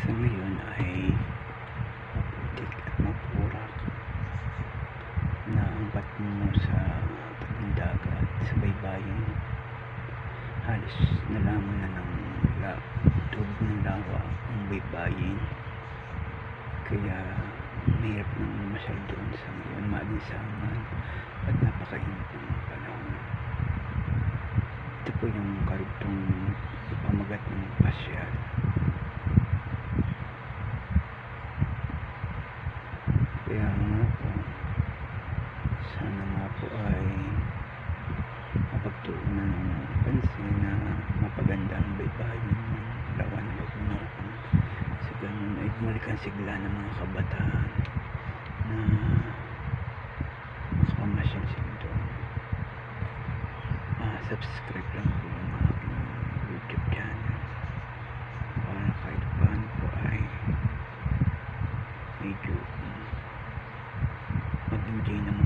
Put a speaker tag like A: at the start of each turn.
A: Sa ngayon ay maputik at mapurak na ang patungo sa tabing dagat, sa baybayin. Halos nalaman na ng tubig ng lawa ang baybayin, kaya mahirap nang masyal doon sa ngayon, maalinsangan at napakainit ng panahon. Ito po yung karugtong pamagat ng pasyal. Kaya nga po, sana nga po ay mapagtuunan ng pansin na mapaganda ang baybayin ng Lawan ng Bugnaran. Sa ganun ay bumalik ang sigla ng mga kabataan na makamasyal sila doon. Subscribe lang po yung aking YouTube channel para kahit paano po ay medyo mag-enjoy naman